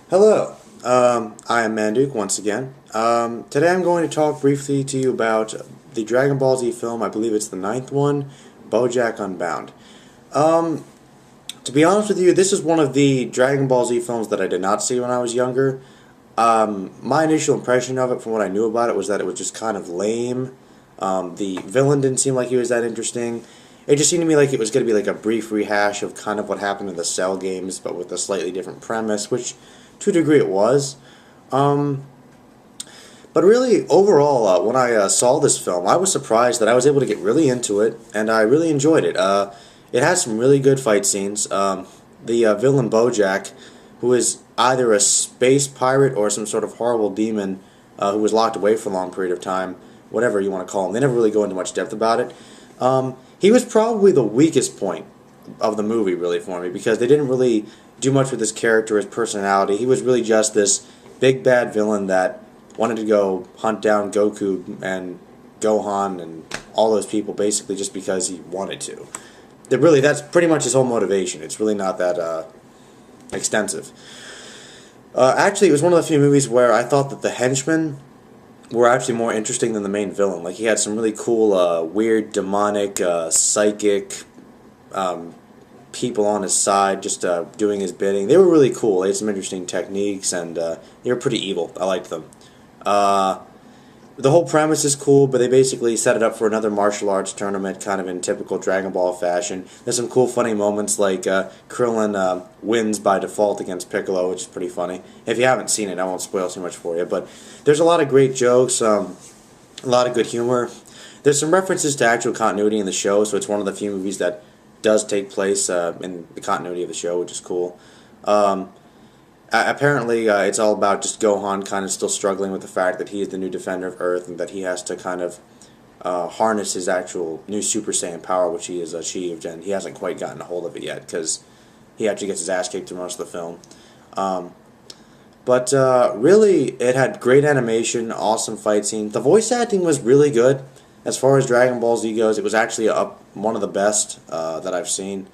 Hello, I am Manduke once again. Today I'm going to talk briefly to you about the Dragon Ball Z film. I believe it's the ninth one, Bojack Unbound. Um, to be honest with you, this is one of the Dragon Ball Z films that I did not see when I was younger. My initial impression of it, from what I knew about it, was that it was just kind of lame. The villain didn't seem like he was that interesting. It just seemed to me like it was going to be like a brief rehash of kind of what happened in the Cell games, but with a slightly different premise, which to a degree it was. Um, but really, overall, when I saw this film, I was surprised that I was able to get really into it, and I really enjoyed it. It has some really good fight scenes. The villain Bojack, who is either a space pirate or some sort of horrible demon who was locked away for a long period of time, whatever you want to call him. They never really go into much depth about it. He was probably the weakest point of the movie, really, for me, because they didn't really do much with his character, his personality. He was really just this big bad villain that wanted to go hunt down Goku and Gohan and all those people, basically just because he wanted to. That's pretty much his whole motivation. It's really not that extensive. Actually, it was one of the few movies where I thought that the henchmen were actually more interesting than the main villain. Like, he had some really cool, weird, demonic, psychic people on his side just doing his bidding. They were really cool. They had some interesting techniques, and they were pretty evil. I liked them. The whole premise is cool, but they basically set it up for another martial arts tournament, kind of in typical Dragon Ball fashion. There's some cool, funny moments, like Krillin wins by default against Piccolo, which is pretty funny. If you haven't seen it, I won't spoil too much for you, but there's a lot of great jokes, a lot of good humor. There's some references to actual continuity in the show, so it's one of the few movies that does take place in the continuity of the show, which is cool. Apparently, it's all about just Gohan kind of still struggling with the fact that he is the new defender of Earth and that he has to kind of harness his actual new Super Saiyan power, which he has achieved, and he hasn't quite gotten a hold of it yet because he actually gets his ass kicked through most of the film. But really, it had great animation, awesome fight scene. The voice acting was really good. As far as Dragon Ball Z goes, it was actually one of the best that I've seen.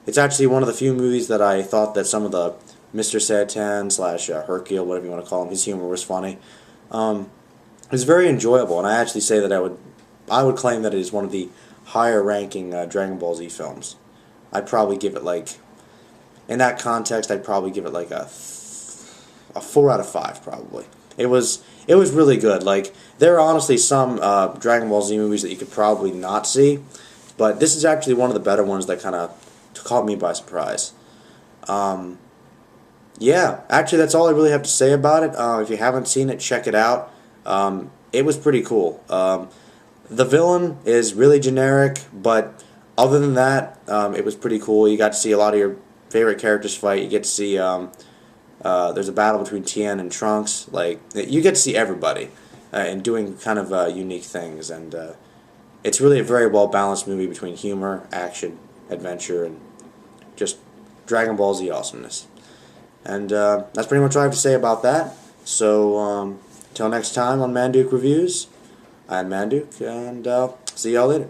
It's actually one of the few movies that I thought that some of the Mr. Satan slash Hercule, whatever you want to call him, his humor was funny. It was very enjoyable, and I actually say that I would claim that it is one of the higher ranking Dragon Ball Z films. I'd probably give it like, in that context, I'd probably give it like a 4 out of 5 probably. It was really good. Like, there are honestly some Dragon Ball Z movies that you could probably not see, but this is actually one of the better ones that kind of caught me by surprise. Yeah, actually that's all I really have to say about it. If you haven't seen it, check it out. It was pretty cool. The villain is really generic, but other than that, it was pretty cool. You got to see a lot of your favorite characters fight. You get to see there's a battle between Tien and Trunks. Like, you get to see everybody and doing kind of unique things, and it's really a very well balanced movie between humor, action, adventure, and just Dragon Ball Z awesomeness. And that's pretty much all I have to say about that. So, until next time on Manduke Reviews, I'm Manduke, and see y'all later.